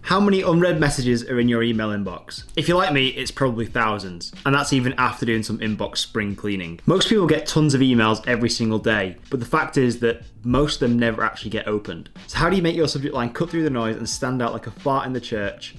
How many unread messages are in your email inbox? If you're like me, it's probably thousands, and that's even after doing some inbox spring cleaning. Most people get tons of emails every single day, but the fact is that most of them never actually get opened. So how do you make your subject line cut through the noise and stand out like a fart in the church?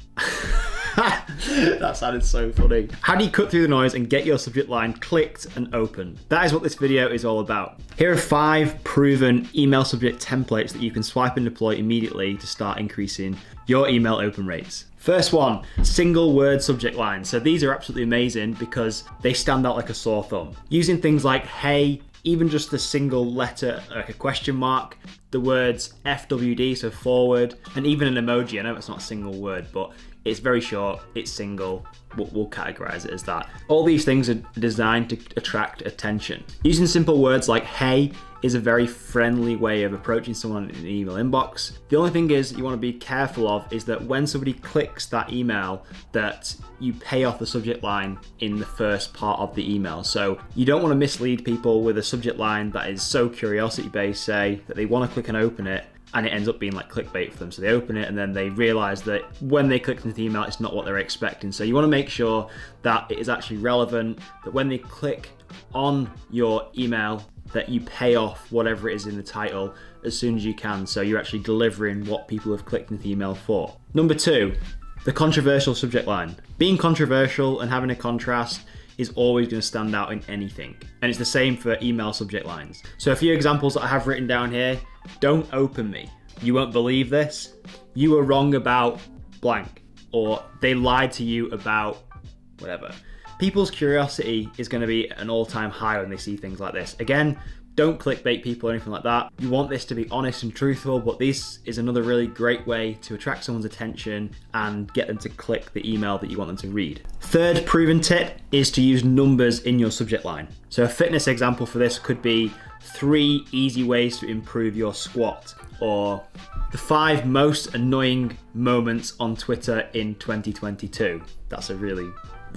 That sounded so funny. How do you cut through the noise and get your subject line clicked and open? That is what this video is all about. Here are 5 proven email subject templates that you can swipe and deploy immediately to start increasing your email open rates. First one, single word subject lines. So these are absolutely amazing because they stand out like a sore thumb. Using things like hey, even just a single letter, like a question mark, the words FWD, so forward, and even an emoji. I know it's not a single word, but it's very short, it's single, we'll categorize it as that. All these things are designed to attract attention. Using simple words like hey is a very friendly way of approaching someone in an email inbox. The only thing is you want to be careful of is that when somebody clicks that email, that you pay off the subject line in the first part of the email. So you don't want to mislead people with a subject line that is so curiosity based, say, that they want to click and open it, and it ends up being like clickbait for them. So they open it and then they realize that when they click into the email, it's not what they're expecting. So you want to make sure that it is actually relevant, that when they click on your email, that you pay off whatever it is in the title as soon as you can. So you're actually delivering what people have clicked into the email for. Number 2, the controversial subject line. Being controversial and having a contrast is always going to stand out in anything. And it's the same for email subject lines. So a few examples that I have written down here. Don't open me. You won't believe this. You were wrong about blank. Or they lied to you about whatever. People's curiosity is going to be at an all-time high when they see things like this. Again, don't clickbait people or anything like that. You want this to be honest and truthful, but this is another really great way to attract someone's attention and get them to click the email that you want them to read. Third proven tip is to use numbers in your subject line. So a fitness example for this could be 3 easy ways to improve your squat, or the 5 most annoying moments on Twitter in 2022. That's a really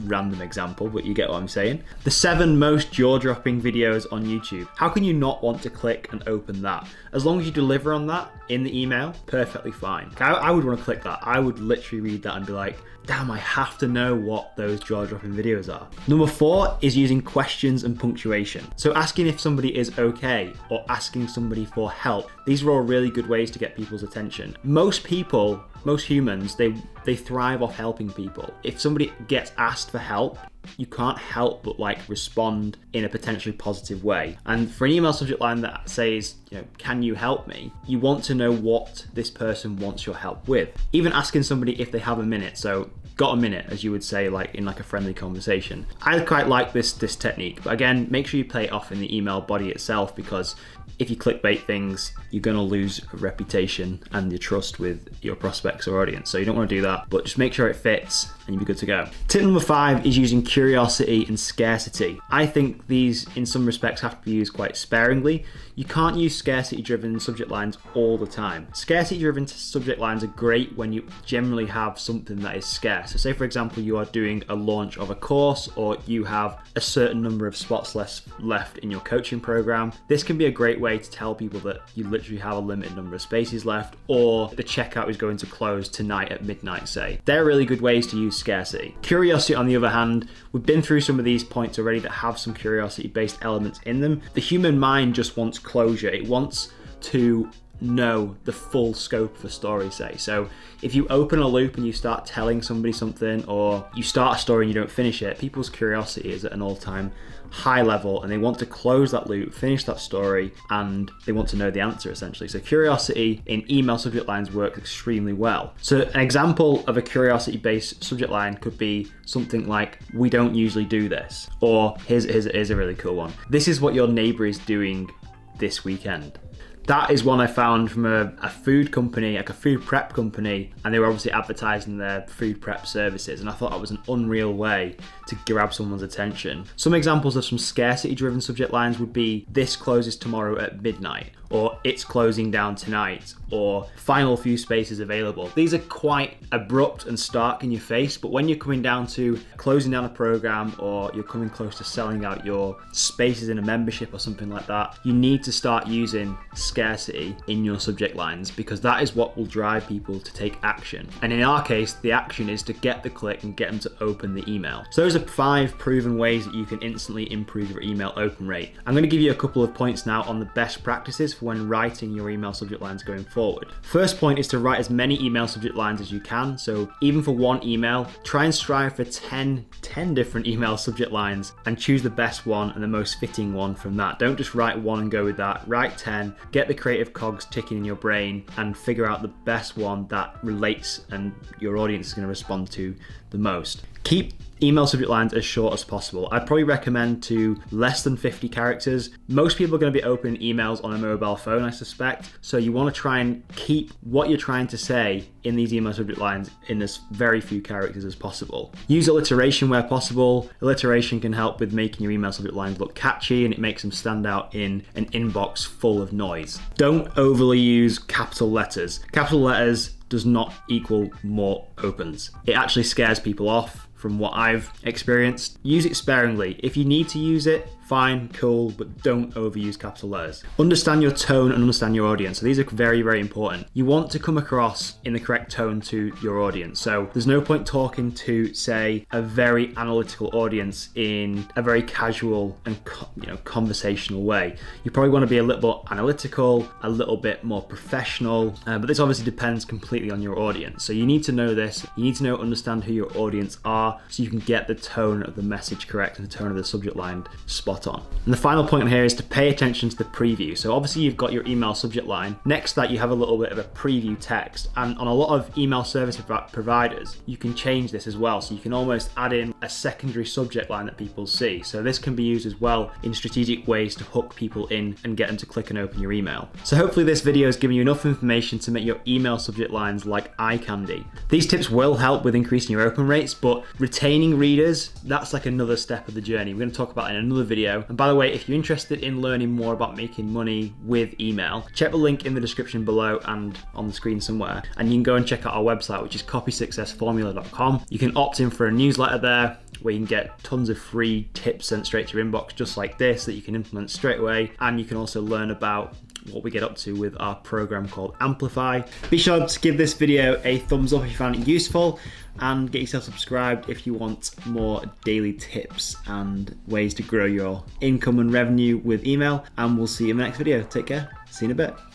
random example, but you get what I'm saying. The 7 most jaw-dropping videos on YouTube. How can you not want to click and open that? As long as you deliver on that in the email, perfectly fine. I would want to click that. I would literally read that and be like, damn, I have to know what those jaw-dropping videos are. Number 4 is using questions and punctuation. So asking if somebody is okay or asking somebody for help. These are all really good ways to get people's attention. Most people, most humans, they thrive off helping people. If somebody gets asked for help, you can't help but respond in a potentially positive way. And for an email subject line that says, can you help me? You want to know what this person wants your help with. Even asking somebody if they have a minute. So got a minute, as you would say, in a friendly conversation. I quite like this technique, but again, make sure you play it off in the email body itself, because if you clickbait things, you're going to lose a reputation and your trust with your prospects or audience. So you don't want to do that, but just make sure it fits and you'll be good to go. Tip number 5 is using curiosity and scarcity. I think these, in some respects, have to be used quite sparingly. You can't use scarcity-driven subject lines all the time. Scarcity-driven subject lines are great when you generally have something that is scarce. So say, for example, you are doing a launch of a course, or you have a certain number of spots left in your coaching program. This can be a great way to tell people that you literally have a limited number of spaces left, or the checkout is going to close tonight at midnight, say. They're really good ways to use scarcity. Curiosity, on the other hand, we've been through some of these points already that have some curiosity-based elements in them. The human mind just wants closure. It wants to know the full scope of a story, say. So if you open a loop and you start telling somebody something, or you start a story and you don't finish it, people's curiosity is at an all-time high level and they want to close that loop, finish that story, and they want to know the answer, essentially. So curiosity in email subject lines works extremely well. So an example of a curiosity-based subject line could be something like, we don't usually do this, or here's a really cool one. This is what your neighbor is doing this weekend. That is one I found from a food company, like a food prep company, and they were obviously advertising their food prep services, and I thought that was an unreal way to grab someone's attention. Some examples of some scarcity-driven subject lines would be, this closes tomorrow at midnight, or it's closing down tonight, or final few spaces available. These are quite abrupt and stark in your face, but when you're coming down to closing down a program, or you're coming close to selling out your spaces in a membership or something like that, you need to start using scarcity in your subject lines, because that is what will drive people to take action. And in our case, the action is to get the click and get them to open the email. So those are 5 proven ways that you can instantly improve your email open rate. I'm going to give you a couple of points now on the best practices for when writing your email subject lines going forward. First point is to write as many email subject lines as you can. So even for one email, try and strive for 10 different email subject lines and choose the best one and the most fitting one from that. Don't just write one and go with that. Write 10, get the creative cogs ticking in your brain, and figure out the best one that relates and your audience is going to respond to the most. Keep email subject lines as short as possible. I'd probably recommend to less than 50 characters. Most people are going to be opening emails on a mobile phone, I suspect. So you want to try and keep what you're trying to say in these email subject lines in as very few characters as possible. Use alliteration where possible. Alliteration can help with making your email subject lines look catchy, and it makes them stand out in an inbox full of noise. Don't overly use capital letters. Capital letters does not equal more opens. It actually scares people off. From what I've experienced, use it sparingly. If you need to use it, fine, cool, but don't overuse capital letters. Understand your tone and understand your audience. So these are very, very important. You want to come across in the correct tone to your audience. So there's no point talking to, say, a very analytical audience in a very casual and conversational way. You probably want to be a little bit analytical, a little bit more professional, but this obviously depends completely on your audience. So you need to know this. You need to understand who your audience are, so you can get the tone of the message correct and the tone of the subject line spot on. And the final point here is to pay attention to the preview. So obviously you've got your email subject line. Next to that, you have a little bit of a preview text. And on a lot of email service providers, you can change this as well. So you can almost add in a secondary subject line that people see. So this can be used as well in strategic ways to hook people in and get them to click and open your email. So hopefully this video has given you enough information to make your email subject lines like eye candy. These tips will help with increasing your open rates, but retaining readers, that's like another step of the journey. We're going to talk about it in another video. And by the way, if you're interested in learning more about making money with email, check the link in the description below and on the screen somewhere. And you can go and check out our website, which is copysuccessformula.com. You can opt in for a newsletter there where you can get tons of free tips sent straight to your inbox, just like this, that you can implement straight away. And you can also learn about what we get up to with our program called Amplify. Be sure to give this video a thumbs up if you found it useful, and get yourself subscribed if you want more daily tips and ways to grow your income and revenue with email. And we'll see you in the next video. Take care. See you in a bit.